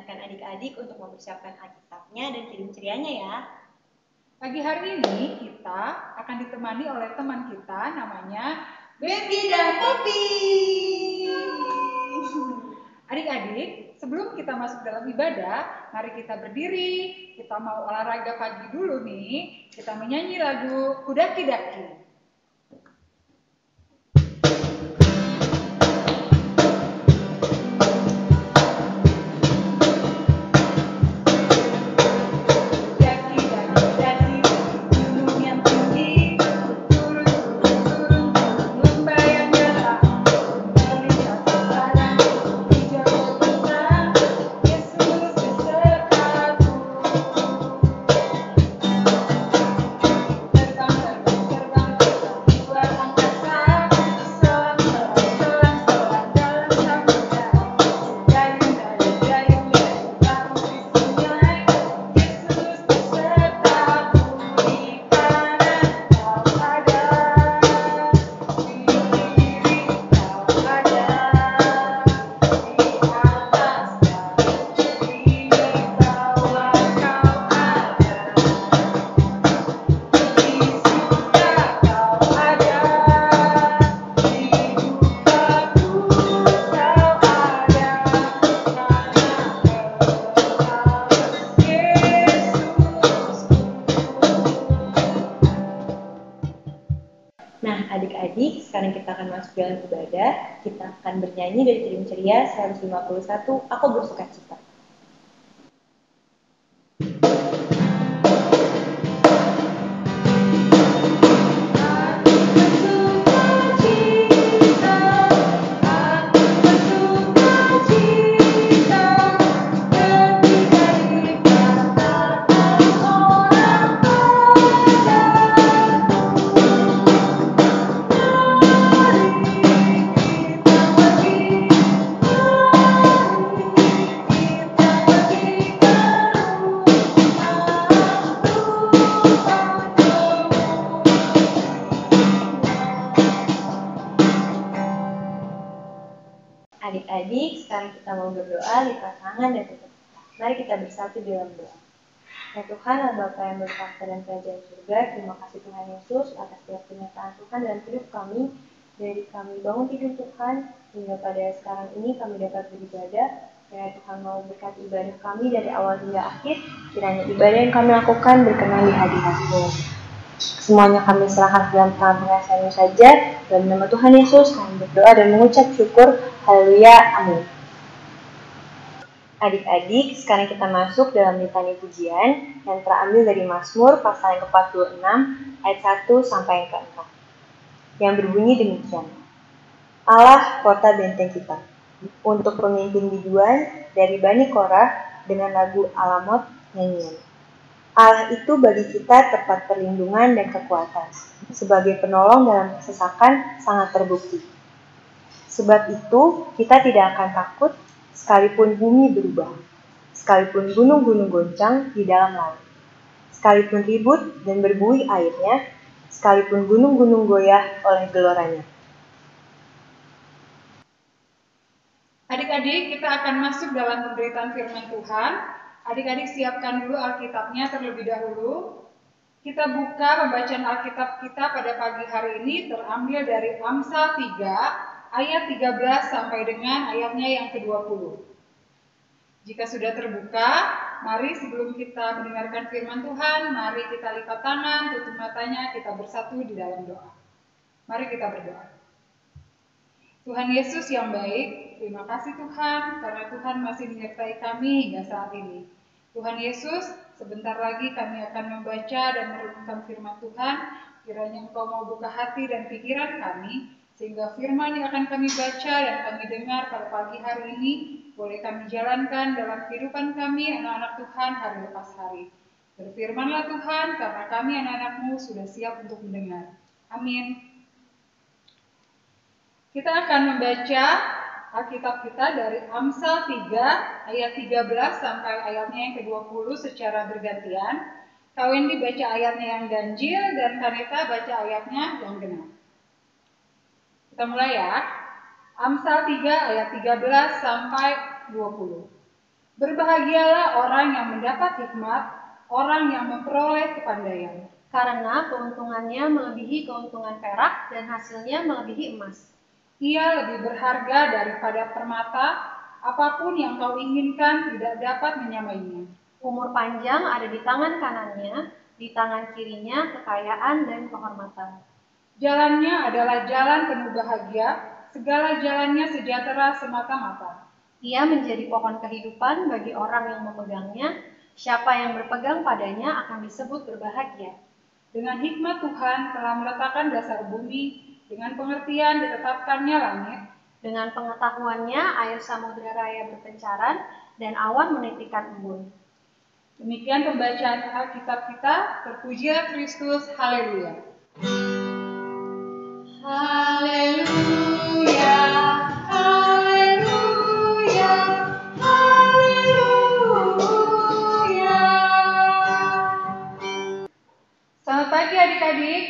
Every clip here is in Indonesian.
mendengarkan adik-adik untuk mempersiapkan Alkitabnya dan kirim cerianya ya. Pagi hari ini kita akan ditemani oleh teman kita namanya Betty dan Poppy. Adik-adik, sebelum kita masuk dalam ibadah, mari kita berdiri. Kita mau olahraga pagi dulu nih. Kita menyanyi lagu Kudaki-daki. Adik-adik, sekarang kita akan masuk dalam ibadah. Kita akan bernyanyi dari Kirim Ceria 151, Aku Bersukacita. Adik-adik, sekarang kita mau berdoa, lipat tangan dan tutup. Mari kita bersatu dalam doa. Ya Tuhan, Bapa yang berkuasa dan kerajaan surga, terima kasih Tuhan Yesus atas setiap kenyataan Tuhan dalam hidup kami. Dari kami bangun tidur Tuhan, hingga pada sekarang ini kami dapat beribadah. Kiranya Tuhan mau berkati ibadah kami dari awal hingga akhir. Kiranya ibadah yang kami lakukan berkenan di hadirat-Mu. Semuanya kami serahkan dalam tangan pengasihan-Mu saja. Dalam nama Tuhan Yesus kami berdoa dan mengucap syukur. Haleluya, amin. Adik-adik, sekarang kita masuk dalam litani pujian yang terambil dari Mazmur pasal yang ke-46 ayat 1 sampai yang ke-4. Yang berbunyi demikian. Allah kota benteng kita. Untuk pemimpin biduan dari Bani Korah dengan lagu Alamot nyanyian. Allah itu bagi kita tempat perlindungan dan kekuatan. Sebagai penolong dalam kesesakan sangat terbukti. Sebab itu kita tidak akan takut sekalipun bumi berubah, sekalipun gunung-gunung goncang di dalam laut, sekalipun ribut dan berbuih airnya, sekalipun gunung-gunung goyah oleh geloranya. Adik-adik, kita akan masuk dalam pemberitaan firman Tuhan. Adik-adik siapkan dulu Alkitabnya terlebih dahulu. Kita buka pembacaan Alkitab kita pada pagi hari ini terambil dari Amsal 3 ayat 13 sampai dengan ayatnya yang ke-20. Jika sudah terbuka, mari sebelum kita mendengarkan firman Tuhan, mari kita lipat tangan, tutup matanya, kita bersatu di dalam doa. Mari kita berdoa. Tuhan Yesus yang baik, terima kasih Tuhan, karena Tuhan masih menyertai kami hingga saat ini. Tuhan Yesus, sebentar lagi kami akan membaca dan merenungkan firman Tuhan, kiranya Engkau mau buka hati dan pikiran kami, sehingga firman yang akan kami baca dan kami dengar pada pagi hari ini, boleh kami jalankan dalam kehidupan kami, anak-anak Tuhan, hari lepas hari. Berfirmanlah Tuhan, karena kami anak-anak-Mu sudah siap untuk mendengar. Amin. Kita akan membaca Alkitab kita dari Amsal 3 ayat 13 sampai ayatnya yang ke-20 secara bergantian. Wendy baca ayatnya yang ganjil dan Kaneta baca ayatnya yang genap. Kita mulai ya. Amsal 3 ayat 13 sampai 20. Berbahagialah orang yang mendapat hikmat, orang yang memperoleh kepandaian. Karena keuntungannya melebihi keuntungan perak dan hasilnya melebihi emas. Ia lebih berharga daripada permata, apapun yang kau inginkan tidak dapat menyamainya. Umur panjang ada di tangan kanannya, di tangan kirinya kekayaan dan kehormatan. Jalannya adalah jalan penuh bahagia, segala jalannya sejahtera semata-mata. Ia menjadi pohon kehidupan bagi orang yang memegangnya, siapa yang berpegang padanya akan disebut berbahagia. Dengan hikmat Tuhan telah meletakkan dasar bumi, dengan pengertian ditetapkannya langit. Dengan pengetahuannya air samudera raya berpencaran dan awan menitikkan embun. Demikian pembacaan Alkitab kita. Terpujilah Kristus. Haleluya. Haleluya, haleluya, haleluya. Selamat pagi adik-adik.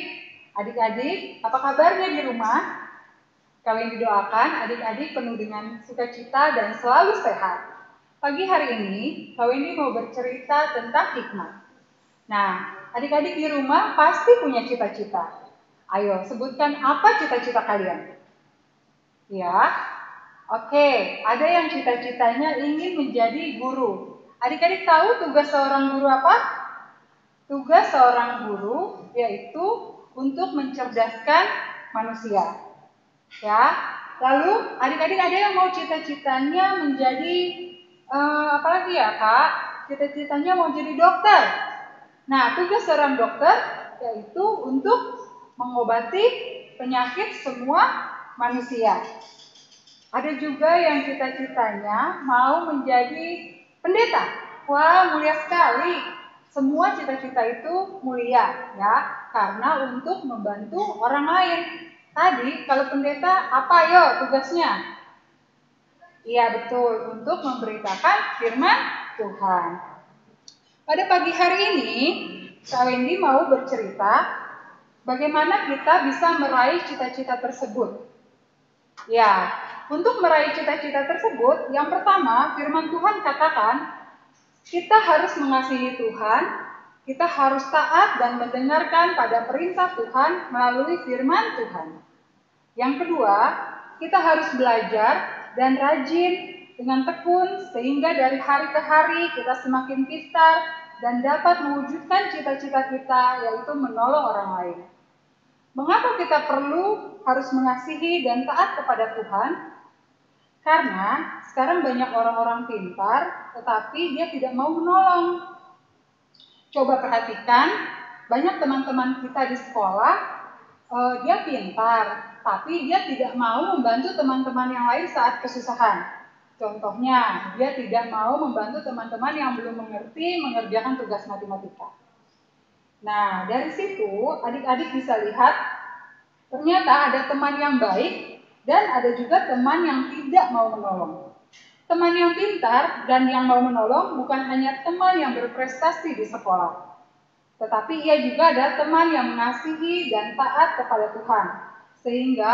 Adik-adik, apa kabarnya di rumah? Kalian didoakan adik-adik penuh dengan sukacita dan selalu sehat. Pagi hari ini, Kak Wendy mau bercerita tentang hikmat. Nah, adik-adik di rumah pasti punya cita-cita. Ayo, sebutkan apa cita-cita kalian? Ya, oke, ada yang cita-citanya ingin menjadi guru. Adik-adik tahu tugas seorang guru apa? Tugas seorang guru yaitu untuk mencerdaskan manusia. Ya, lalu adik-adik ada yang mau cita-citanya menjadi apa lagi ya Kak? Cita-citanya mau jadi dokter. Nah, tugas seorang dokter yaitu untuk mengobati penyakit semua manusia. Ada juga yang cita-citanya mau menjadi pendeta. Wah, mulia sekali. Semua cita-cita itu mulia ya, karena untuk membantu orang lain. Tadi kalau pendeta apa yo tugasnya? Iya betul, untuk memberitakan firman Tuhan. Pada pagi hari ini, Kak Wendy mau bercerita bagaimana kita bisa meraih cita-cita tersebut. Ya, untuk meraih cita-cita tersebut, yang pertama firman Tuhan katakan, kita harus mengasihi Tuhan, kita harus taat dan mendengarkan pada perintah Tuhan melalui firman Tuhan. Yang kedua, kita harus belajar dan rajin dengan tekun sehingga dari hari ke hari kita semakin pintar dan dapat mewujudkan cita-cita kita yaitu menolong orang lain. Mengapa kita perlu harus mengasihi dan taat kepada Tuhan? Karena sekarang banyak orang-orang pintar tetapi dia tidak mau menolong. Coba perhatikan, banyak teman-teman kita di sekolah dia pintar, tapi dia tidak mau membantu teman-teman yang lain saat kesusahan. Contohnya, dia tidak mau membantu teman-teman yang belum mengerti mengerjakan tugas matematika. Nah, dari situ adik-adik bisa lihat, ternyata ada teman yang baik dan ada juga teman yang tidak mau menolong. Teman yang pintar dan yang mau menolong bukan hanya teman yang berprestasi di sekolah, tetapi ia juga ada teman yang mengasihi dan taat kepada Tuhan. Sehingga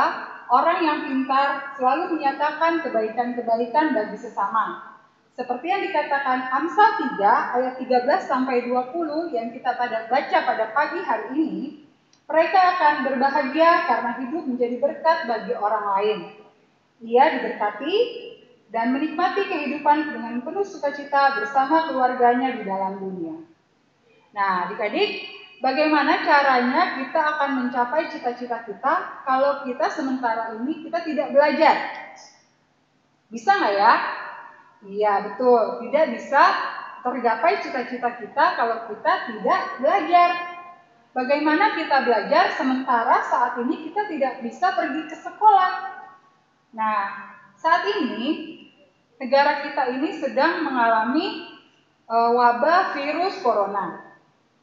orang yang pintar selalu menyatakan kebaikan-kebaikan bagi sesama. Seperti yang dikatakan Amsal 3 ayat 13-20 yang kita baca pada pagi hari ini, mereka akan berbahagia karena hidup menjadi berkat bagi orang lain. Ia diberkati dan menikmati kehidupan dengan penuh sukacita bersama keluarganya di dalam dunia. Nah, adik-adik, bagaimana caranya kita akan mencapai cita-cita kita kalau kita sementara ini kita tidak belajar? Bisa nggak ya? Iya, betul. Tidak bisa tergapai cita-cita kita kalau kita tidak belajar. Bagaimana kita belajar sementara saat ini kita tidak bisa pergi ke sekolah? Nah, saat ini negara kita ini sedang mengalami wabah virus corona.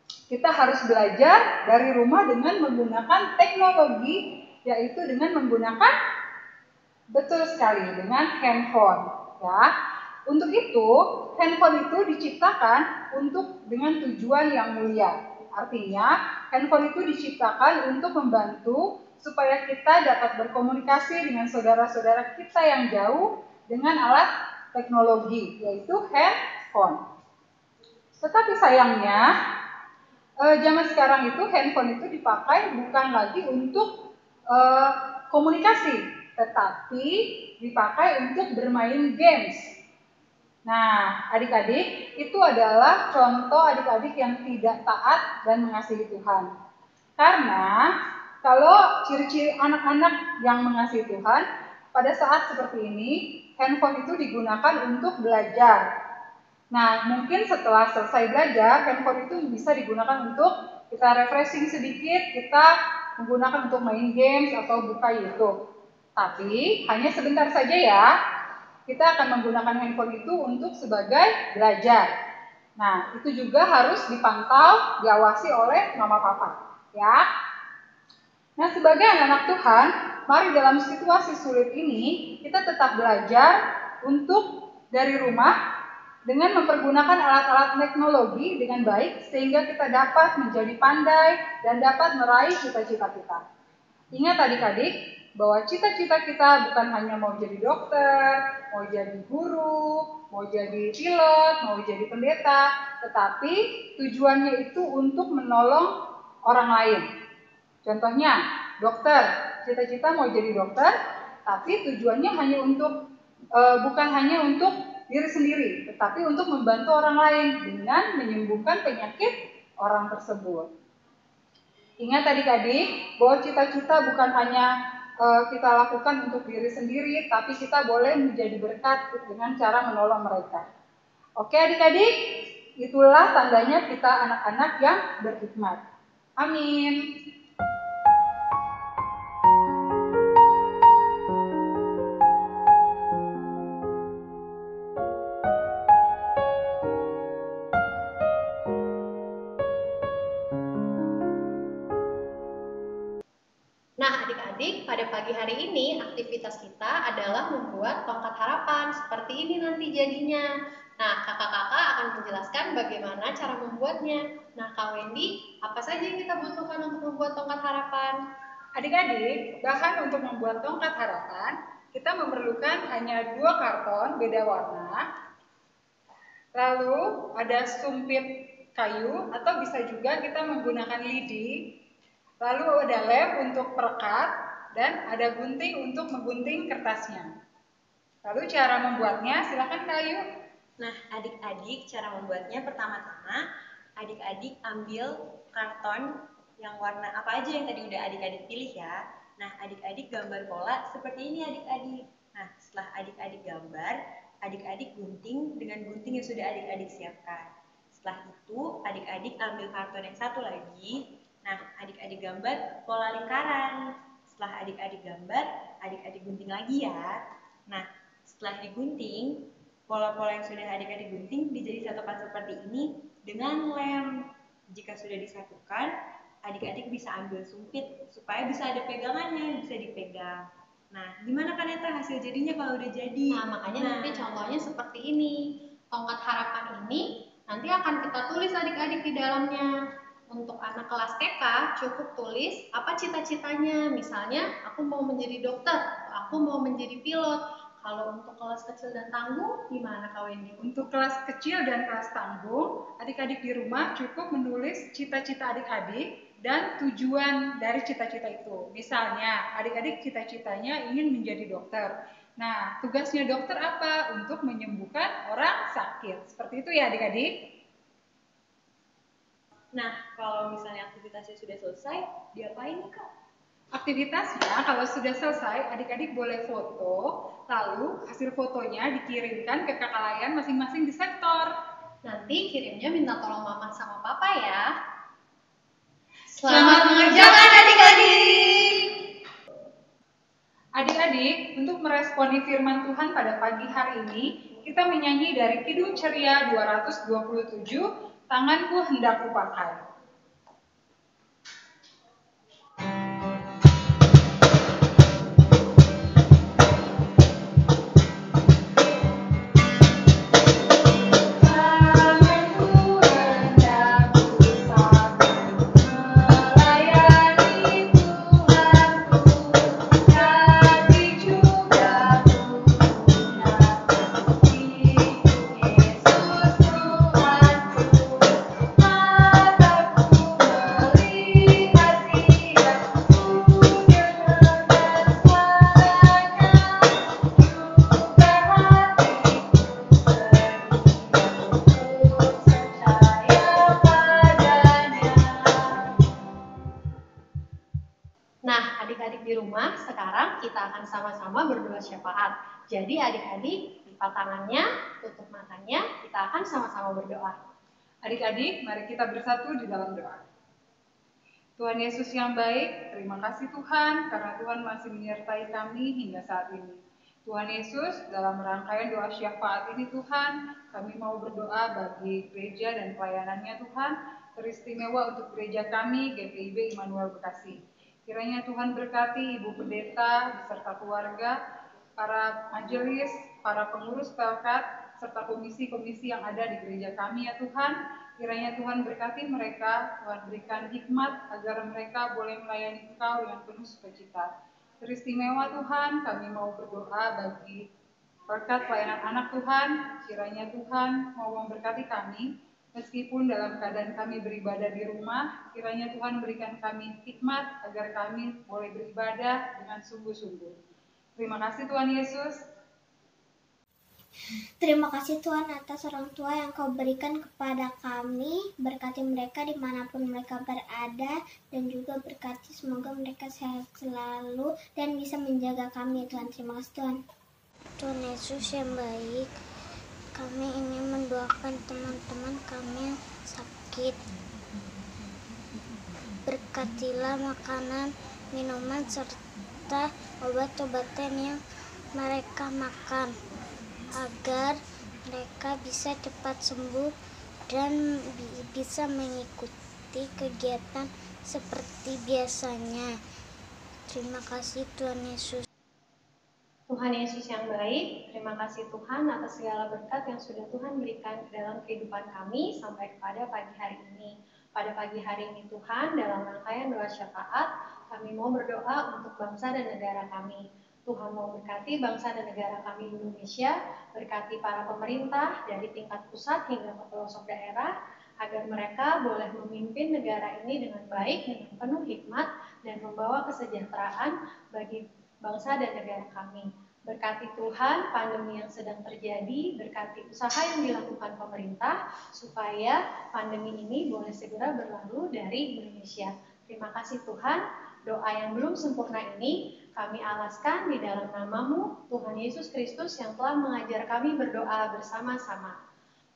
Kita harus belajar dari rumah dengan menggunakan teknologi, yaitu dengan menggunakan, betul sekali, dengan handphone. Ya. Untuk itu, handphone itu diciptakan dengan tujuan yang mulia. Artinya, handphone itu diciptakan untuk membantu supaya kita dapat berkomunikasi dengan saudara-saudara kita yang jauh dengan alat teknologi, yaitu handphone. Tetapi sayangnya, zaman sekarang itu handphone itu dipakai bukan lagi untuk komunikasi, tetapi dipakai untuk bermain games. Nah, adik-adik, itu adalah contoh adik-adik yang tidak taat dan mengasihi Tuhan. Karena kalau ciri-ciri anak-anak yang mengasihi Tuhan, pada saat seperti ini, handphone itu digunakan untuk belajar. Nah, mungkin setelah selesai belajar, handphone itu bisa digunakan untuk kita refreshing sedikit, kita menggunakan untuk main games atau buka YouTube. Tapi hanya sebentar saja ya, kita akan menggunakan handphone itu untuk sebagai belajar. Nah, itu juga harus dipantau, diawasi oleh mama papa, ya. Nah, sebagai anak-anak Tuhan, mari dalam situasi sulit ini, kita tetap belajar untuk dari rumah, dengan mempergunakan alat-alat teknologi dengan baik sehingga kita dapat menjadi pandai dan dapat meraih cita-cita kita. Ingat adik-adik bahwa cita-cita kita bukan hanya mau jadi dokter, mau jadi guru, mau jadi pilot, mau jadi pendeta, tetapi tujuannya itu untuk menolong orang lain. Contohnya, dokter, cita-cita mau jadi dokter, tapi tujuannya hanya untuk bukan hanya untuk diri sendiri, tetapi untuk membantu orang lain dengan menyembuhkan penyakit orang tersebut. Ingat adik-adik bahwa cita-cita bukan hanya kita lakukan untuk diri sendiri, tapi kita boleh menjadi berkat dengan cara menolong mereka. Oke adik-adik, itulah tandanya kita anak-anak yang berhikmat. Amin. Nah, adik-adik, pada pagi hari ini aktivitas kita adalah membuat tongkat harapan. Seperti ini nanti jadinya. Nah, kakak-kakak akan menjelaskan bagaimana cara membuatnya. Nah, Kak Wendy, apa saja yang kita butuhkan untuk membuat tongkat harapan? Adik-adik, bahan untuk membuat tongkat harapan, kita memerlukan hanya 2 karton beda warna. Lalu ada sumpit kayu atau bisa juga kita menggunakan lidi. Lalu ada lem untuk perekat dan ada gunting untuk menggunting kertasnya. Lalu cara membuatnya, silakan Kak Ayu. Nah, adik-adik cara membuatnya pertama-tama adik-adik ambil karton yang warna apa aja yang tadi udah adik-adik pilih ya. Nah, adik-adik gambar pola seperti ini adik-adik. Nah, setelah adik-adik gambar, adik-adik gunting dengan gunting yang sudah adik-adik siapkan. Setelah itu, adik-adik ambil karton yang satu lagi. Nah, adik-adik gambar pola lingkaran. Setelah adik-adik gambar, adik-adik gunting lagi ya. Nah, setelah digunting, pola-pola yang sudah adik-adik gunting dijadi satukan seperti ini dengan lem. Jika sudah disatukan, adik-adik bisa ambil sumpit supaya bisa ada pegangannya, bisa dipegang. Nah, gimana kan Eta hasil jadinya kalau udah jadi? Nah, makanya nanti contohnya seperti ini. Tongkat harapan ini nanti akan kita tulis adik-adik di dalamnya. Untuk anak kelas TK cukup tulis apa cita-citanya. Misalnya, aku mau menjadi dokter, aku mau menjadi pilot. Kalau untuk kelas kecil dan tanggung, gimana Kak Wendy? Untuk kelas kecil dan kelas tanggung, adik-adik di rumah cukup menulis cita-cita adik-adik dan tujuan dari cita-cita itu. Misalnya, adik-adik cita-citanya ingin menjadi dokter. Nah, tugasnya dokter apa? Untuk menyembuhkan orang sakit. Seperti itu ya adik-adik. Nah, kalau misalnya aktivitasnya sudah selesai, diapain nih Kak? Aktivitasnya kalau sudah selesai, adik-adik boleh foto, lalu hasil fotonya dikirimkan ke kakak layan masing-masing di sektor. Nanti kirimnya minta tolong mama sama papa ya. Selamat mengerjakan adik-adik! Adik-adik, untuk meresponi firman Tuhan pada pagi hari ini, kita menyanyi dari Kidung Ceria 227, Tanganku Hendak Kupakai. adik-adik di rumah, sekarang kita akan sama-sama berdoa syafaat. Jadi adik-adik lipat tangannya, tutup matanya, kita akan sama-sama berdoa. Adik-adik, mari kita bersatu di dalam doa. Tuhan Yesus yang baik, terima kasih Tuhan karena Tuhan masih menyertai kami hingga saat ini. Tuhan Yesus, dalam rangkaian doa syafaat ini Tuhan, kami mau berdoa bagi gereja dan pelayanannya Tuhan, teristimewa untuk gereja kami, GPIB Immanuel Bekasi. Kiranya Tuhan berkati Ibu Pendeta beserta keluarga, para majelis, para pengurus pelkat, serta komisi-komisi yang ada di gereja kami ya Tuhan. Kiranya Tuhan berkati mereka, Tuhan berikan hikmat agar mereka boleh melayani Engkau dengan penuh sukacita. Teristimewa Tuhan, kami mau berdoa bagi berkat pelayanan anak Tuhan. Kiranya Tuhan mau memberkati kami, meskipun dalam keadaan kami beribadah di rumah, kiranya Tuhan berikan kami hikmat agar kami boleh beribadah dengan sungguh-sungguh. Terima kasih Tuhan Yesus. Terima kasih Tuhan atas orang tua yang Kau berikan kepada kami. Berkati mereka dimanapun mereka berada, dan juga berkati semoga mereka sehat selalu dan bisa menjaga kami Tuhan. Terima kasih Tuhan. Tuhan Yesus yang baik, kami ingin mendoakan teman-teman kami yang sakit. Berkatilah makanan, minuman, serta obat-obatan yang mereka makan, agar mereka bisa cepat sembuh dan bisa mengikuti kegiatan seperti biasanya. Terima kasih Tuhan Yesus. Tuhan Yesus yang baik, terima kasih Tuhan atas segala berkat yang sudah Tuhan berikan ke dalam kehidupan kami sampai kepada pagi hari ini. Pada pagi hari ini Tuhan, dalam rangkaian doa syafaat, kami mau berdoa untuk bangsa dan negara kami. Tuhan mau berkati bangsa dan negara kami Indonesia, berkati para pemerintah dari tingkat pusat hingga ke pelosok daerah, agar mereka boleh memimpin negara ini dengan baik, dengan penuh hikmat, dan membawa kesejahteraan bagi bangsa dan negara kami. Berkati Tuhan pandemi yang sedang terjadi, berkati usaha yang dilakukan pemerintah, supaya pandemi ini boleh segera berlalu dari Indonesia. Terima kasih Tuhan, doa yang belum sempurna ini kami alaskan di dalam nama-Mu, Tuhan Yesus Kristus yang telah mengajar kami berdoa bersama-sama.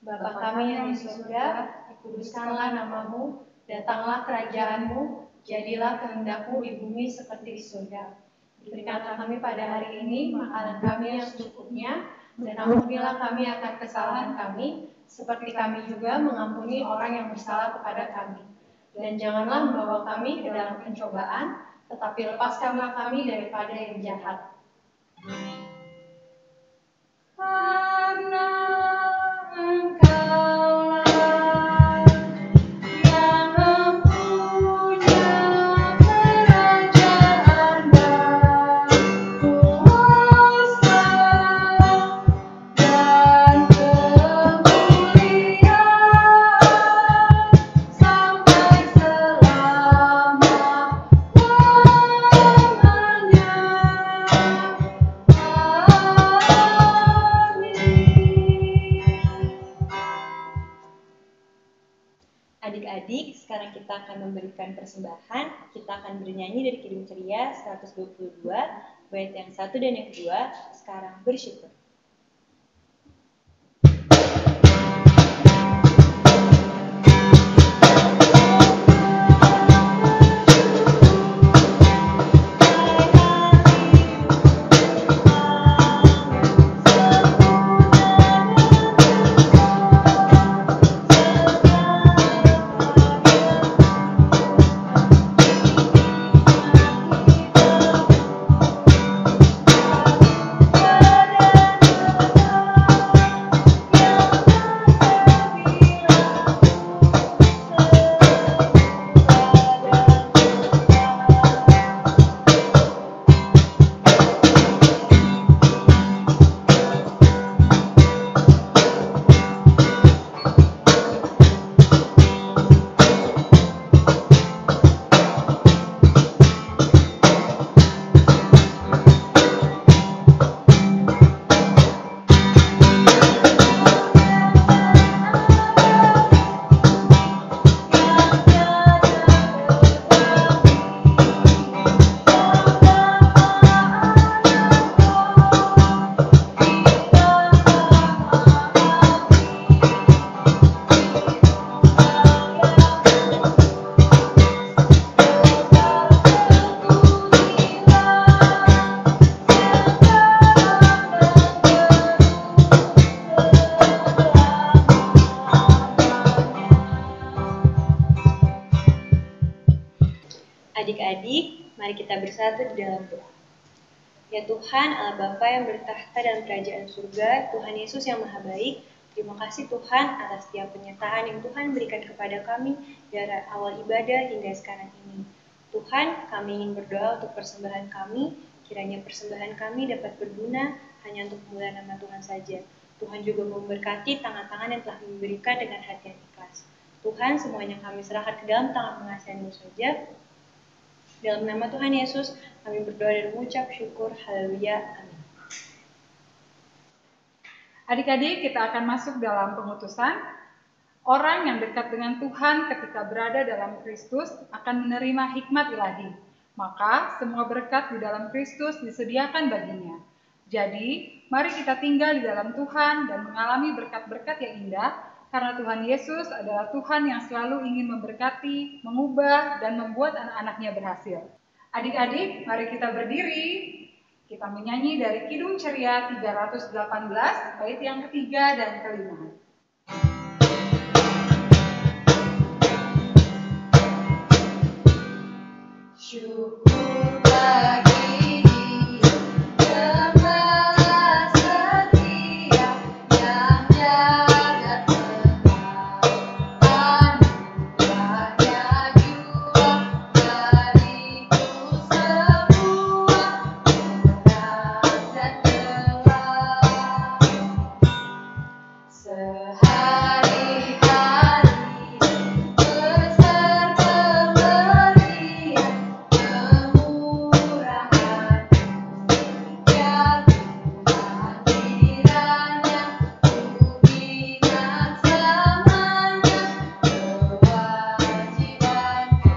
Bapa kami yang di surga, dikuduskanlah nama-Mu, datanglah kerajaan-Mu, jadilah kehendak-Mu di bumi seperti di surga. Berikanlah kami pada hari ini makanan kami yang secukupnya, dan ampunilah kami akan kesalahan kami, seperti kami juga mengampuni orang yang bersalah kepada kami. Dan janganlah membawa kami ke dalam pencobaan, tetapi lepaskanlah kami daripada yang jahat. Karena Engkaulah yang mempunyai kerajaan dan kuasa dan kemuliaan sampai selama-lamanya. Adik-adik, sekarang kita akan memberikan persembahan. Kita akan bernyanyi dari Kidung Ceria 122, bait yang 1 dan yang kedua. Sekarang bersyukur. Pada mari kita bersatu di dalam doa. Ya Tuhan, Allah Bapa yang bertahta dalam kerajaan surga, Tuhan Yesus yang Maha Baik, terima kasih Tuhan atas setiap penyertaan yang Tuhan berikan kepada kami dari awal ibadah hingga sekarang ini. Tuhan, kami ingin berdoa untuk persembahan kami, kiranya persembahan kami dapat berguna hanya untuk kemuliaan nama Tuhan saja. Tuhan juga memberkati tangan-tangan yang telah memberikan dengan hati yang ikhlas. Tuhan, semuanya kami serahkan ke dalam tangan pengasihan-Mu saja. Dalam nama Tuhan Yesus, kami berdoa dan mengucap syukur. Haleluya. Amin. Adik-adik, kita akan masuk dalam pengutusan. Orang yang dekat dengan Tuhan ketika berada dalam Kristus akan menerima hikmat ilahi. Maka semua berkat di dalam Kristus disediakan baginya. Jadi, mari kita tinggal di dalam Tuhan dan mengalami berkat-berkat yang indah, karena Tuhan Yesus adalah Tuhan yang selalu ingin memberkati, mengubah, dan membuat anak-anaknya berhasil. Adik-adik, mari kita berdiri. Kita menyanyi dari Kidung Ceria 318, bait yang ketiga dan kelima. Syukur bagi Dia, Gembala setia yang jaga tenang, anugerahnya jua dariku semua, tenang dan telah sehari-hari besar pemberian kemurahan yang Tuhan kiranya ku ingat selamanya kewajibanku.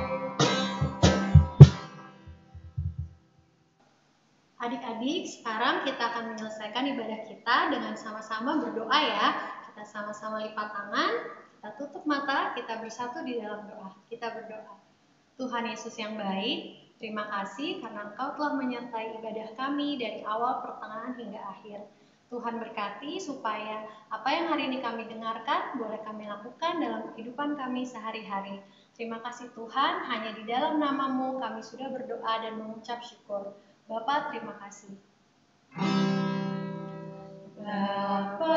Adik-adik, sekarang kita akan menyelesaikan ibadah kita dengan sama-sama berdoa ya. Kita sama-sama lipat tangan, kita tutup mata, kita bersatu di dalam doa. Kita berdoa. Tuhan Yesus yang baik, terima kasih karena Engkau telah menyertai ibadah kami dari awal, pertengahan, hingga akhir. Tuhan berkati supaya apa yang hari ini kami dengarkan boleh kami lakukan dalam kehidupan kami sehari-hari. Terima kasih Tuhan, hanya di dalam nama-Mu kami sudah berdoa dan mengucap syukur. Bapa, terima kasih. Bapa